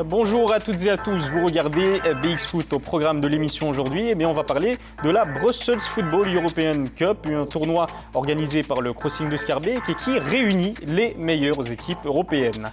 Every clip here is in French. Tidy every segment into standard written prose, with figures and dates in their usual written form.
Bonjour à toutes et à tous, vous regardez BX Foot. Au programme de l'émission aujourd'hui, on va parler de la Brussels Football European Cup, un tournoi organisé par le Crossing de Schaerbeek et qui réunit les meilleures équipes européennes.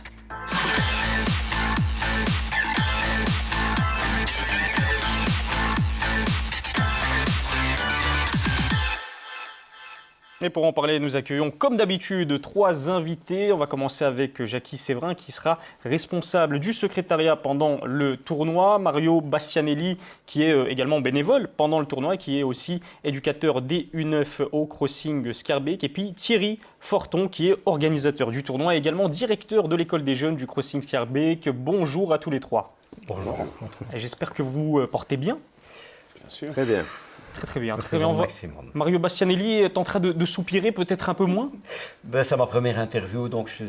Et pour en parler, nous accueillons comme d'habitude 3 invités. On va commencer avec Jackie Séverin qui sera responsable du secrétariat pendant le tournoi. Mario Bastianelli qui est également bénévole pendant le tournoi, qui est aussi éducateur des U9 au Crossing Schaerbeek. Et puis Thierry Forton qui est organisateur du tournoi et également directeur de l'école des jeunes du Crossing Schaerbeek. Bonjour à tous les 3. Bonjour. J'espère que vous portez bien. Bien sûr. Très bien. Très bien. Mario Bastianelli est en train de soupirer, peut-être un peu moins. C'est ma première interview, donc je suis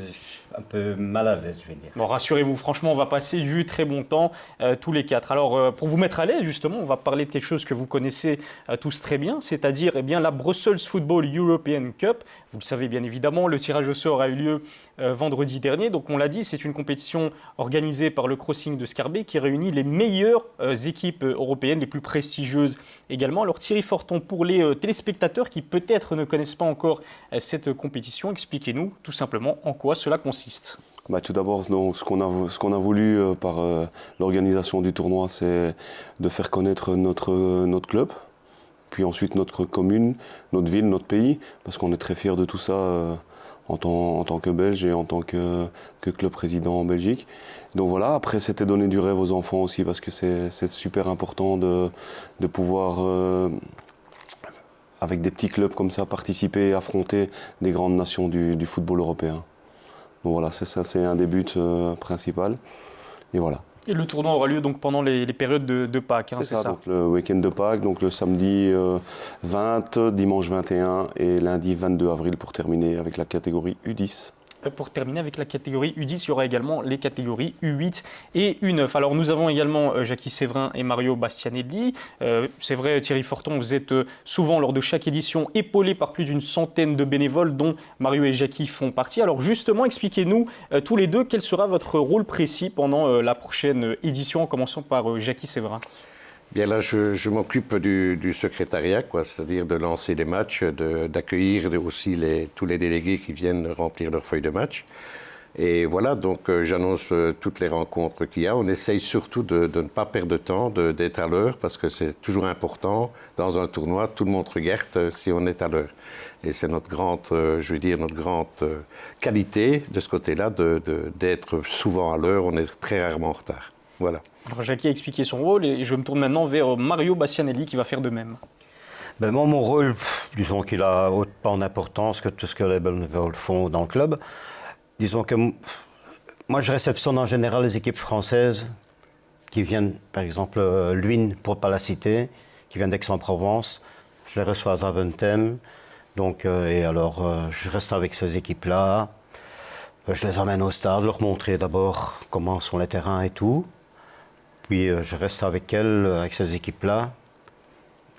un peu mal à l'aise, je vais dire. Bon, rassurez-vous, franchement, on va passer du très bon temps tous les 4. Alors, pour vous mettre à l'aise, justement, on va parler de quelque chose que vous connaissez tous très bien, c'est-à-dire la Brussels Football European Cup. Vous le savez bien évidemment, le tirage au sort a eu lieu vendredi dernier. Donc, on l'a dit, c'est une compétition organisée par le Crossing de Schaerbeek qui réunit les meilleures équipes européennes, les plus prestigieuses également. Alors, Thierry Forton, pour les téléspectateurs qui peut-être ne connaissent pas encore cette compétition, expliquez-nous tout simplement en quoi cela consiste. Tout d'abord, ce qu'on a voulu par l'organisation du tournoi, c'est de faire connaître notre club, puis ensuite notre commune, notre ville, notre pays, parce qu'on est très fiers de tout ça en tant que Belge et en tant que club président en Belgique. Donc voilà, après c'était donner du rêve aux enfants aussi, parce que c'est super important de pouvoir, avec des petits clubs comme ça, participer et affronter des grandes nations du football européen. Donc voilà, c'est un des buts principaux. Et voilà. Et le tournoi aura lieu donc pendant les périodes de Pâques, c'est ça. Donc le week-end de Pâques, donc le samedi 20, dimanche 21 et lundi 22 avril pour terminer avec la catégorie U10. Pour terminer avec la catégorie U10, il y aura également les catégories U8 et U9. Alors nous avons également Jackie Séverin et Mario Bastianelli. C'est vrai, Thierry Forton, vous êtes souvent lors de chaque édition épaulé par plus d'une centaine de bénévoles dont Mario et Jackie font partie. Alors justement, expliquez-nous tous les deux quel sera votre rôle précis pendant la prochaine édition, en commençant par Jackie Séverin. Bien là, je m'occupe du secrétariat, c'est-à-dire de lancer les matchs, d'accueillir aussi tous les délégués qui viennent remplir leur feuille de match. Et voilà, donc j'annonce toutes les rencontres qu'il y a. On essaye surtout de ne pas perdre de temps, d'être à l'heure, parce que c'est toujours important. Dans un tournoi, tout le monde regarde si on est à l'heure. Et c'est notre grande qualité de ce côté-là, d'être souvent à l'heure. On est très rarement en retard. Voilà. Alors Jackie a expliqué son rôle et je me tourne maintenant vers Mario Bastianelli qui va faire de même. Moi, mon rôle, disons qu'il a autant en importance que tout ce que les bénévoles font dans le club. Disons que moi, je réceptionne en général les équipes françaises qui viennent, par exemple, Luynes, pour ne pas la citer, qui viennent d'Aix-en-Provence. Je les reçois à Zaventem. Donc, je reste avec ces équipes-là. Je les emmène au stade, leur montrer d'abord comment sont les terrains et tout. Puis je reste avec elles, avec ces équipes-là,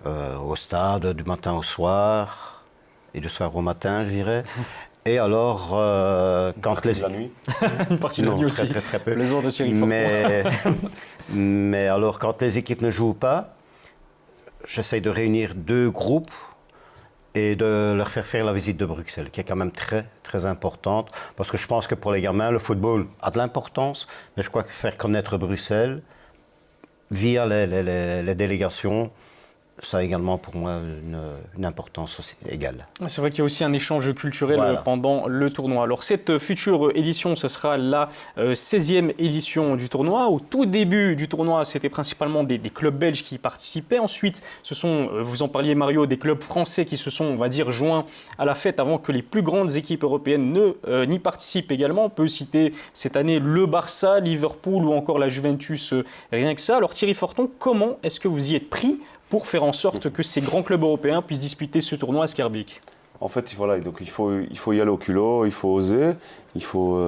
au stade, du matin au soir, et du soir au matin, je dirais. Et alors, quand les... la nuit. Une partie de la nuit aussi. Très peu. Les heures de Thierry Forton. Mais alors, quand les équipes ne jouent pas, j'essaye de réunir 2 groupes et de leur faire la visite de Bruxelles, qui est quand même très, très importante. Parce que je pense que pour les gamins, le football a de l'importance, mais je crois que faire connaître Bruxelles via les délégations, ça a également pour moi une importance aussi égale. C'est vrai qu'il y a aussi un échange culturel pendant le tournoi. Alors cette future édition, ce sera la 16e édition du tournoi. Au tout début du tournoi, c'était principalement des clubs belges qui y participaient. Ensuite, ce sont, vous en parliez Mario, des clubs français qui se sont, on va dire, joints à la fête avant que les plus grandes équipes européennes n'y participent également. On peut citer cette année le Barça, Liverpool ou encore la Juventus, rien que ça. Alors Thierry Forton, comment est-ce que vous y êtes pris pour faire en sorte que ces grands clubs européens puissent disputer ce tournoi à Schaerbeek? En fait, voilà, donc il faut y aller au culot, il faut oser. il faut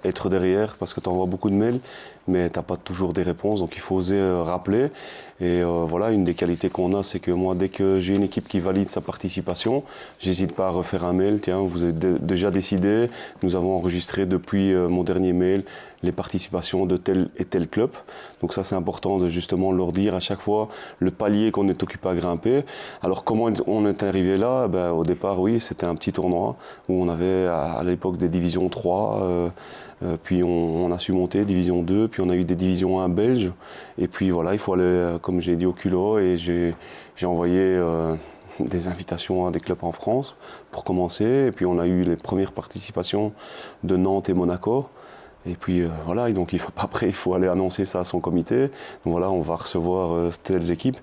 être derrière parce que tu envoies beaucoup de mails, mais tu n'as pas toujours des réponses. Donc il faut oser rappeler. Et voilà, une des qualités qu'on a, c'est que moi, dès que j'ai une équipe qui valide sa participation, j'hésite pas à refaire un mail. Tiens, vous avez déjà décidé, nous avons enregistré depuis mon dernier mail les participations de tel et tel club. Donc ça, c'est important de justement leur dire à chaque fois le palier qu'on est occupé à grimper. Alors comment on est arrivé là? Au départ, oui, c'était un petit tournoi où on avait à l'époque des divisions 3, puis on a su monter, division 2, puis on a eu des divisions 1 belges. Et puis voilà, il faut aller, comme j'ai dit, au culot, et j'ai envoyé des invitations à des clubs en France pour commencer. Et puis on a eu les premières participations de Nantes et Monaco. Et puis voilà, et donc après il faut aller annoncer ça à son comité. Donc voilà, on va recevoir telles équipes.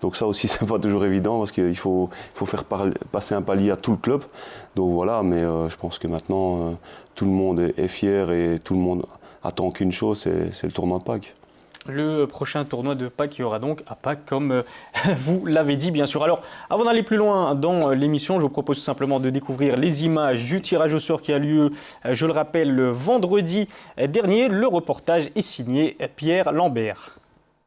Donc ça aussi c'est pas toujours évident parce qu'il faut faire passer un palier à tout le club. Donc voilà, mais je pense que maintenant tout le monde est fier et tout le monde attend qu'une chose, c'est le tournoi de Pâques. Le prochain tournoi de Pâques, il y aura donc à Pâques, comme vous l'avez dit, bien sûr. Alors, avant d'aller plus loin dans l'émission, je vous propose tout simplement de découvrir les images du tirage au sort qui a lieu, je le rappelle, le vendredi dernier. Le reportage est signé Pierre Lambert.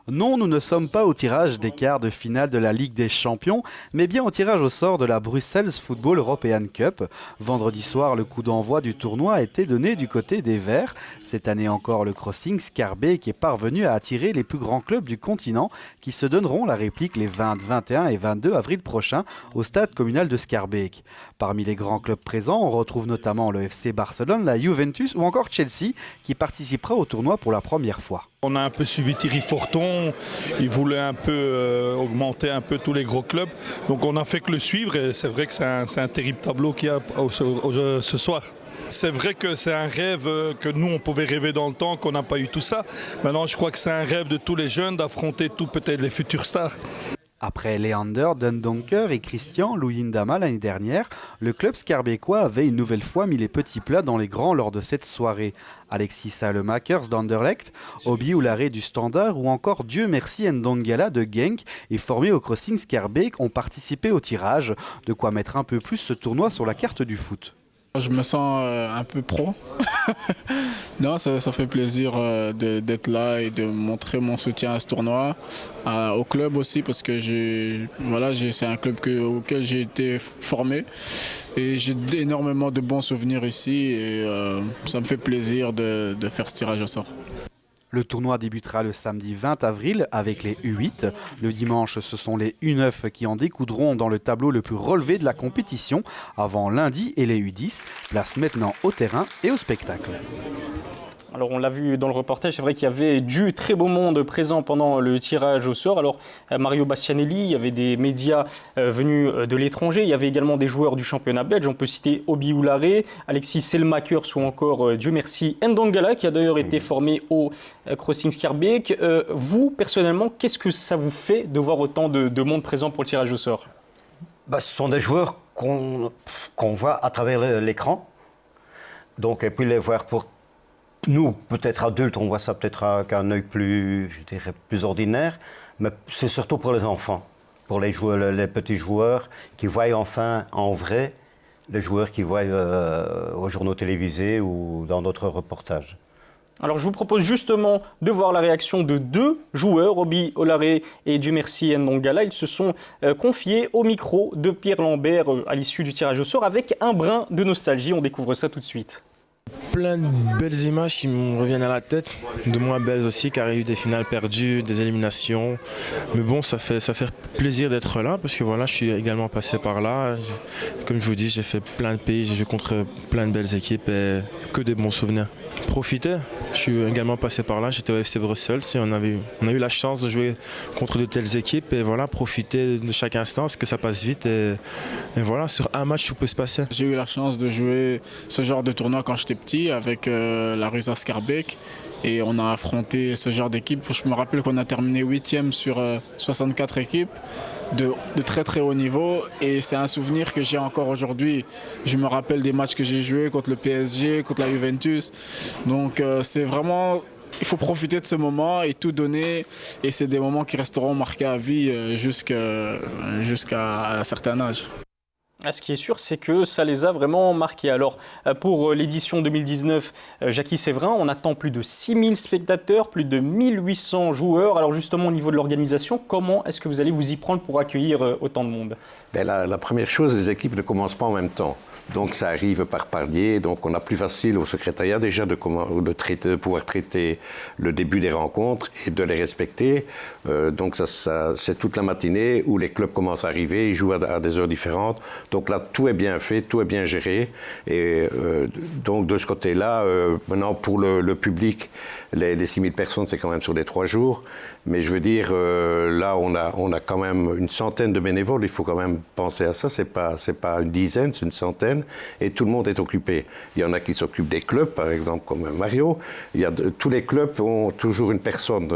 Non, nous ne sommes pas au tirage des quarts de finale de la Ligue des Champions, mais bien au tirage au sort de la Brussels Football European Cup. Vendredi soir, le coup d'envoi du tournoi a été donné du côté des Verts. Cette année encore, le Crossing Schaerbeek est parvenu à attirer les plus grands clubs du continent qui se donneront la réplique les 20, 21 et 22 avril prochains au stade communal de Schaerbeek. Parmi les grands clubs présents, on retrouve notamment le FC Barcelone, la Juventus ou encore Chelsea qui participera au tournoi pour la première fois. On a un peu suivi Thierry Forton, il voulait un peu augmenter un peu tous les gros clubs. Donc on n'a fait que le suivre et c'est vrai que c'est un terrible tableau qu'il y a ce soir. C'est vrai que c'est un rêve que nous on pouvait rêver dans le temps, qu'on n'a pas eu tout ça. Maintenant je crois que c'est un rêve de tous les jeunes d'affronter peut-être les futurs stars. Après Leander, Dundonker et Christian Luyendama l'année dernière, le club schaerbeekois avait une nouvelle fois mis les petits plats dans les grands lors de cette soirée. Alexis Salemakers d'Anderlecht, Obi Oulare du Standard ou encore Dieu merci Ndongala de Genk et formé au Crossing Schaerbeek ont participé au tirage, de quoi mettre un peu plus ce tournoi sur la carte du foot. Je me sens un peu pro. Non, ça fait plaisir d'être là et de montrer mon soutien à ce tournoi, au club aussi parce que c'est un club auquel j'ai été formé et j'ai énormément de bons souvenirs ici et ça me fait plaisir de faire ce tirage au sort. Le tournoi débutera le samedi 20 avril avec les U8. Le dimanche, ce sont les U9 qui en découdront dans le tableau le plus relevé de la compétition avant lundi et les U10. Place maintenant au terrain et au spectacle. Alors on l'a vu dans le reportage, c'est vrai qu'il y avait du très beau monde présent pendant le tirage au sort. Alors Mario Bastianelli, il y avait des médias venus de l'étranger, il y avait également des joueurs du championnat belge. On peut citer Obi Oulare, Alexis Selmakers ou encore Dieu merci Ndongala qui a d'ailleurs été formé au Crossing Schaerbeek. Vous personnellement, qu'est-ce que ça vous fait de voir autant de monde présent pour le tirage au sort? Ce sont des joueurs qu'on voit à travers l'écran. Donc, et puis les voir pour nous, peut-être adultes, on voit ça peut-être qu'un œil plus ordinaire, mais c'est surtout pour les enfants, pour les joueurs, les petits joueurs qui voient enfin en vrai les joueurs qui voient aux journaux télévisés ou dans d'autres reportages. Alors je vous propose justement de voir la réaction de deux joueurs, Obi Oulare et Dieu merci Ndongala. Ils se sont confiés au micro de Pierre Lambert à l'issue du tirage au sort avec un brin de nostalgie. On découvre ça tout de suite. Plein de belles images qui me reviennent à la tête, de moins belles aussi car il y a eu des finales perdues, des éliminations. Mais bon, ça fait plaisir d'être là parce que voilà, je suis également passé par là. Comme je vous dis, j'ai fait plein de pays, j'ai joué contre plein de belles équipes et que des bons souvenirs. Profiter, je suis également passé par là, j'étais au FC Bruxelles et on a eu la chance de jouer contre de telles équipes et voilà, profiter de chaque instant parce que ça passe vite et voilà, sur un match tout peut se passer. J'ai eu la chance de jouer ce genre de tournoi quand j'étais petit avec la Rusa Schaerbeek et on a affronté ce genre d'équipe. Je me rappelle qu'on a terminé 8e sur 64 équipes. De très très haut niveau et c'est un souvenir que j'ai encore aujourd'hui. Je me rappelle des matchs que j'ai joués contre le PSG, contre la Juventus. Donc c'est vraiment, il faut profiter de ce moment et tout donner et c'est des moments qui resteront marqués à vie jusqu'à un certain âge. Ce qui est sûr, c'est que ça les a vraiment marqués. Alors, pour l'édition 2019, Jackie Séverin, on attend plus de 6000 spectateurs, plus de 1800 joueurs. Alors justement, au niveau de l'organisation, comment est-ce que vous allez vous y prendre pour accueillir autant de monde? La première chose, les équipes ne commencent pas en même temps. Donc ça arrive par palier, donc on a plus facile au secrétariat déjà de pouvoir traiter le début des rencontres et de les respecter. Donc ça, c'est toute la matinée où les clubs commencent à arriver, ils jouent à des heures différentes. Donc là, tout est bien fait, tout est bien géré. Et donc de ce côté-là, maintenant pour le public, les 6000 personnes, c'est quand même sur les 3 jours. Mais je veux dire, là, on a quand même une centaine de bénévoles. Il faut quand même penser à ça. C'est pas une dizaine, c'est une centaine. Et tout le monde est occupé. Il y en a qui s'occupent des clubs, par exemple, comme Mario. Tous les clubs ont toujours une personne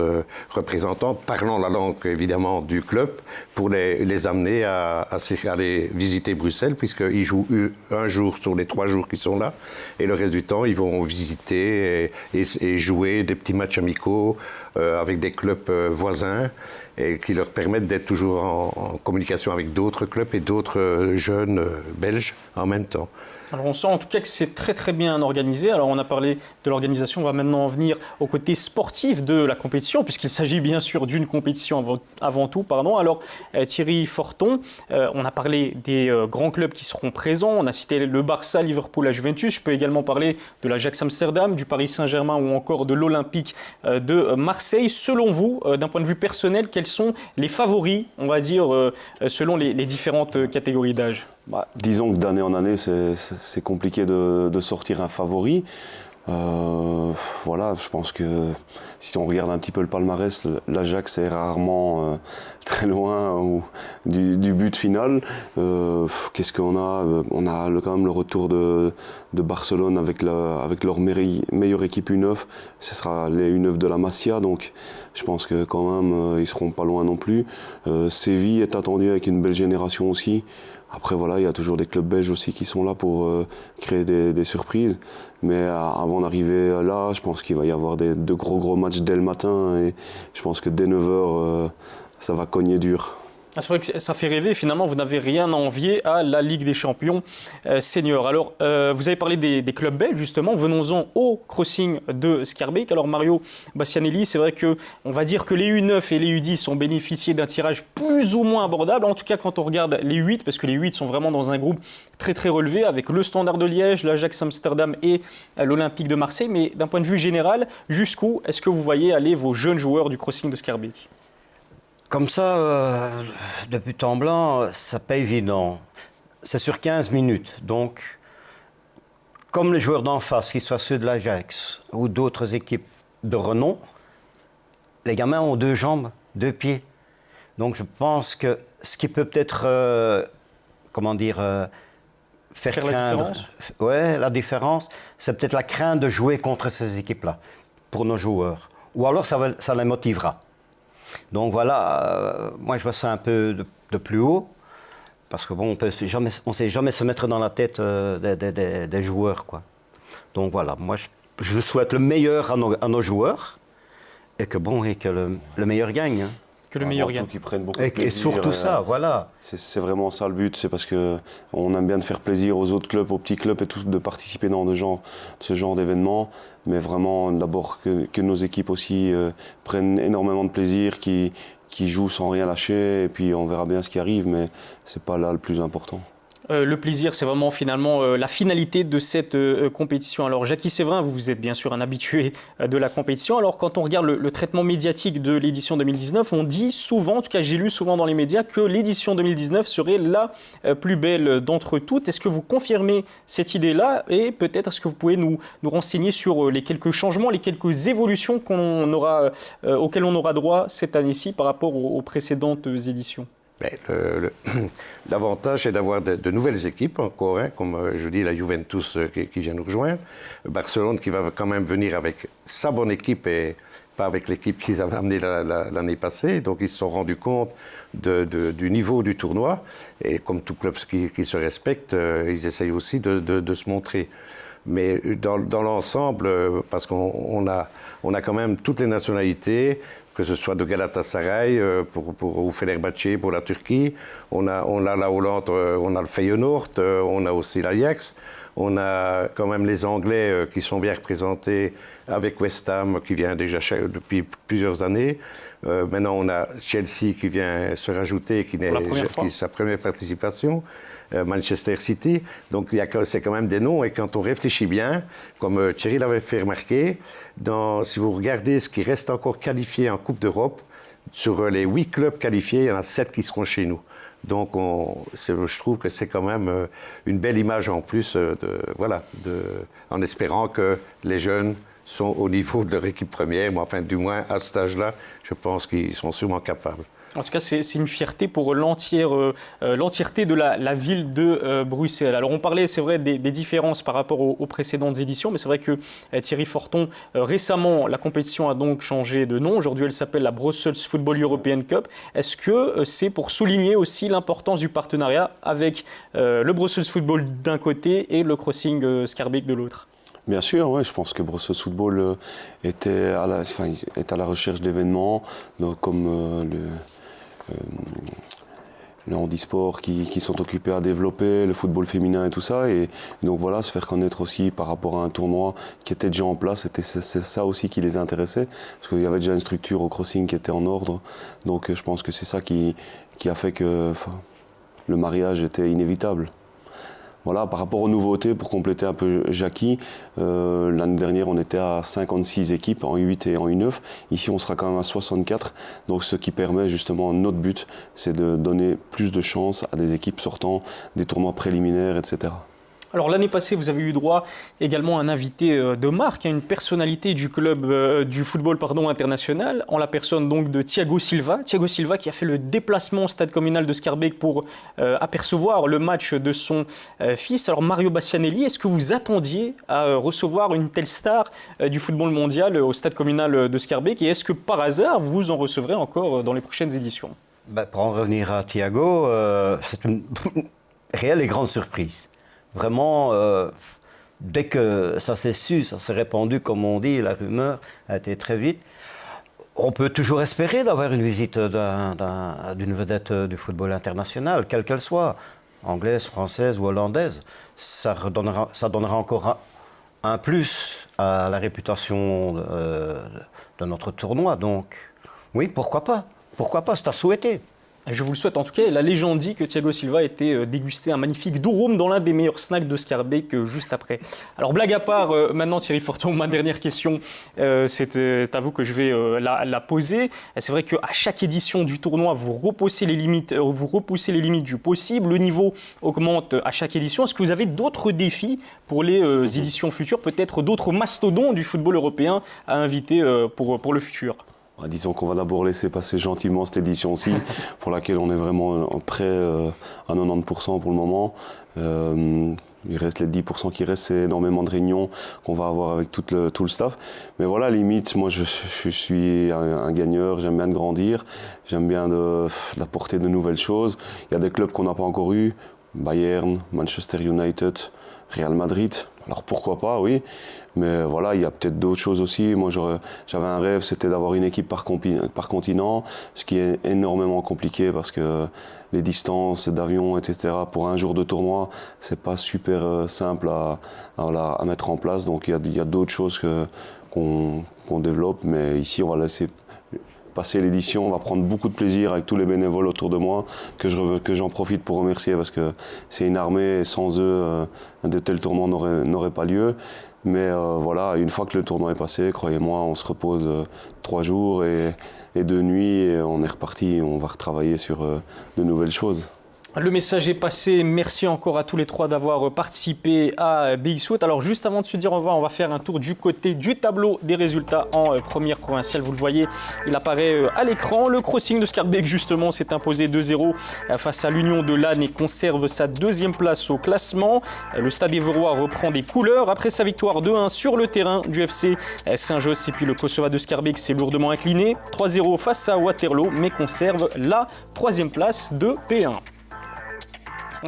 représentante parlant la langue, évidemment, du club pour les amener à aller visiter Bruxelles, puisqu'ils jouent un jour sur les 3 jours qu'ils sont là. Et le reste du temps, ils vont visiter et jouer des petits matchs amicaux avec des clubs voisins et qui leur permettent d'être toujours en communication avec d'autres clubs et d'autres jeunes belges en même temps. Alors on sent en tout cas que c'est très très bien organisé. Alors on a parlé de l'organisation, on va maintenant en venir au côté sportif de la compétition, puisqu'il s'agit bien sûr d'une compétition avant tout. Alors Thierry Forton, on a parlé des grands clubs qui seront présents, on a cité le Barça, Liverpool, la Juventus, je peux également parler de l'Ajax Amsterdam, du Paris Saint-Germain ou encore de l'Olympique de Marseille. Selon vous, d'un point de vue personnel, quels sont les favoris, on va dire, selon les différentes catégories d'âge? Disons que d'année en année, c'est compliqué de sortir un favori. Voilà, je pense que si on regarde un petit peu le palmarès, l'Ajax est rarement très loin du but final. Qu'est-ce qu'on a? On a quand même le retour de Barcelone avec leur meilleure équipe U9. Ce sera les U9 de la Masia, donc je pense que quand même ils seront pas loin non plus. Séville est attendu avec une belle génération aussi. Après voilà, il y a toujours des clubs belges aussi qui sont là pour créer des surprises. Mais avant d'arriver là, je pense qu'il va y avoir de gros matchs dès le matin. Et je pense que dès 9h, ça va cogner dur. C'est vrai que ça fait rêver, finalement, vous n'avez rien à envier à la Ligue des Champions seniors. Alors, vous avez parlé des clubs belges, justement, venons-en au crossing de Schaerbeek. Alors, Mario Bastianelli, c'est vrai qu'on va dire que les U9 et les U10 ont bénéficié d'un tirage plus ou moins abordable, en tout cas quand on regarde les 8, parce que les 8 sont vraiment dans un groupe très très relevé, avec le Standard de Liège, l'Ajax Amsterdam et l'Olympique de Marseille. Mais d'un point de vue général, jusqu'où est-ce que vous voyez aller vos jeunes joueurs du crossing de Schaerbeek? Comme ça, de but en blanc, c'est pas évident. C'est sur 15 minutes. Donc, comme les joueurs d'en face, qu'ils soient ceux de l'Ajax ou d'autres équipes de renom, les gamins ont 2 jambes, 2 pieds. Donc, je pense que ce qui peut peut-être, faire craindre... la différence, c'est peut-être la crainte de jouer contre ces équipes-là, pour nos joueurs. Ou alors, ça les motivera. Donc voilà, moi je vois ça un peu de plus haut, parce que bon, on ne sait jamais se mettre dans la tête des joueurs, quoi. Donc voilà, moi je souhaite le meilleur à nos joueurs, et que le meilleur gagne. Hein. Que le meilleur gagne. Qu'ils prennent beaucoup de plaisir. Et surtout ça, voilà. C'est vraiment ça le but, c'est parce qu'on aime bien de faire plaisir aux autres clubs, aux petits clubs et tout, de participer dans ce genre d'événements. Mais vraiment, d'abord, que nos équipes aussi prennent énormément de plaisir, qui jouent sans rien lâcher, et puis on verra bien ce qui arrive, mais c'est pas là le plus important. Le plaisir, c'est vraiment finalement la finalité de cette compétition. Alors Jackie Séverin, vous êtes bien sûr un habitué de la compétition. Alors quand on regarde le traitement médiatique de l'édition 2019, on dit souvent, en tout cas j'ai lu souvent dans les médias, que l'édition 2019 serait la plus belle d'entre toutes. Est-ce que vous confirmez cette idée-là? Et peut-être est-ce que vous pouvez nous renseigner sur les quelques changements, les quelques évolutions auxquelles on aura droit cette année-ci par rapport aux précédentes éditions? L'avantage, c'est d'avoir de nouvelles équipes encore, hein, comme je dis, la Juventus qui vient nous rejoindre, Barcelone qui va quand même venir avec sa bonne équipe et pas avec l'équipe qu'ils avaient amenée l'année passée. Donc ils se sont rendus compte du niveau du tournoi et comme tout club qui se respecte, ils essayent aussi de se montrer. Mais dans l'ensemble, parce qu'on a quand même toutes les nationalités, que ce soit de Galatasaray ou Fenerbahçe pour la Turquie, on a la Hollande, on a le Feyenoord, on a aussi l'Ajax, on a quand même les Anglais qui sont bien représentés avec West Ham qui vient déjà depuis plusieurs années. Maintenant on a Chelsea qui vient se rajouter, qui est sa première participation. Manchester City, donc c'est quand même des noms, et quand on réfléchit bien, comme Thierry l'avait fait remarquer, si vous regardez ce qui reste encore qualifié en Coupe d'Europe, sur les 8 clubs qualifiés, il y en a 7 qui seront chez nous. Donc je trouve que c'est quand même une belle image en plus, en espérant que les jeunes sont au niveau de leur équipe première, mais enfin du moins à ce stage-là, je pense qu'ils sont sûrement capables. En tout cas, c'est une fierté pour l'entièreté de la ville de Bruxelles. Alors, on parlait, c'est vrai, des différences par rapport aux précédentes éditions, mais c'est vrai que Thierry Forton, récemment, la compétition a donc changé de nom. Aujourd'hui, elle s'appelle la Brussels Football European Cup. Est-ce que c'est pour souligner aussi l'importance du partenariat avec le Brussels Football d'un côté et le Crossing Schaerbeek de l'autre ? Bien sûr, ouais, je pense que Brussels Football est à la recherche d'événements comme le handisport qui sont occupés à développer, le football féminin et tout ça. Et donc voilà, se faire connaître aussi par rapport à un tournoi qui était déjà en place. C'est ça aussi qui les intéressait, parce qu'il y avait déjà une structure au Crossing qui était en ordre. Donc je pense que c'est ça qui a fait que le mariage était inévitable. Voilà, par rapport aux nouveautés, pour compléter un peu Jackie, l'année dernière on était à 56 équipes en U8 et en U9. Ici on sera quand même à 64, donc ce qui permet justement, notre but, c'est de donner plus de chance à des équipes sortant des tournois préliminaires, etc. Alors l'année passée, vous avez eu droit également à un invité de marque, une personnalité du club du football international, en la personne donc de Thiago Silva. Thiago Silva qui a fait le déplacement au stade communal de Schaerbeek pour apercevoir le match de son fils. Alors Mario Bastianelli, est-ce que vous attendiez à recevoir une telle star du football mondial au stade communal de Schaerbeek, et est-ce que par hasard vous en recevrez encore dans les prochaines éditions ? Pour en revenir à Thiago, c'est une réelle et grande surprise. Vraiment, dès que ça s'est su, ça s'est répandu, comme on dit, la rumeur a été très vite. On peut toujours espérer d'avoir une visite d'une vedette du football international, quelle qu'elle soit, anglaise, française ou hollandaise. Ça donnera encore un plus à la réputation de notre tournoi. Donc, oui, pourquoi pas ? Pourquoi pas, c'est à souhaiter. Je vous le souhaite en tout cas. La légende dit que Thiago Silva a été dégusté un magnifique durum dans l'un des meilleurs snacks de Schaerbeek juste après. Alors blague à part, maintenant Thierry Forton, ma dernière question, c'est à vous que je vais la poser. C'est vrai qu'à chaque édition du tournoi, vous repoussez les limites du possible. Le niveau augmente à chaque édition. Est-ce que vous avez d'autres défis pour les éditions futures, peut-être d'autres mastodons du football européen à inviter pour le futur ? Disons qu'on va d'abord laisser passer gentiment cette édition-ci, pour laquelle on est vraiment prêt à 90% pour le moment. Il reste les 10% qui restent, c'est énormément de réunions qu'on va avoir avec tout le staff. Mais voilà, limite, moi je suis un gagneur, j'aime bien de grandir, j'aime bien d'apporter de nouvelles choses. Il y a des clubs qu'on n'a pas encore eu, Bayern, Manchester United, Real Madrid. Alors pourquoi pas, oui, mais voilà, il y a peut-être d'autres choses aussi. Moi, j'avais un rêve, c'était d'avoir une équipe par continent, ce qui est énormément compliqué parce que les distances d'avion, etc., pour un jour de tournoi, c'est pas super simple à mettre en place. Donc il y a d'autres choses qu'on développe, mais ici, on va laisser passer l'édition, on va prendre beaucoup de plaisir avec tous les bénévoles autour de moi, que j'en profite pour remercier parce que c'est une armée et sans eux, de tels tournois n'auraient pas lieu. Mais voilà, une fois que le tournoi est passé, croyez-moi, on se repose 3 jours et 2 nuits et on est reparti, on va retravailler sur de nouvelles choses. Le message est passé. Merci encore à tous les 3 d'avoir participé à BX Foot. Alors juste avant de se dire au revoir, on va faire un tour du côté du tableau des résultats en première provinciale. Vous le voyez, il apparaît à l'écran. Le Crossing de Schaerbeek justement s'est imposé 2-0 face à l'Union de Lannes et conserve sa 2e place au classement. Le Stade Évreux reprend des couleurs après sa victoire 2-1 sur le terrain du FC Saint-Josse. Et puis le Kosova de Schaerbeek s'est lourdement incliné 3-0 face à Waterloo mais conserve la 3e place de P1.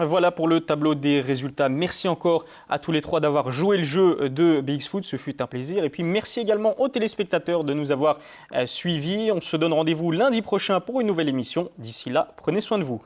Voilà pour le tableau des résultats. Merci encore à tous les trois d'avoir joué le jeu de BX Foot. Ce fut un plaisir. Et puis merci également aux téléspectateurs de nous avoir suivis. On se donne rendez-vous lundi prochain pour une nouvelle émission. D'ici là, prenez soin de vous.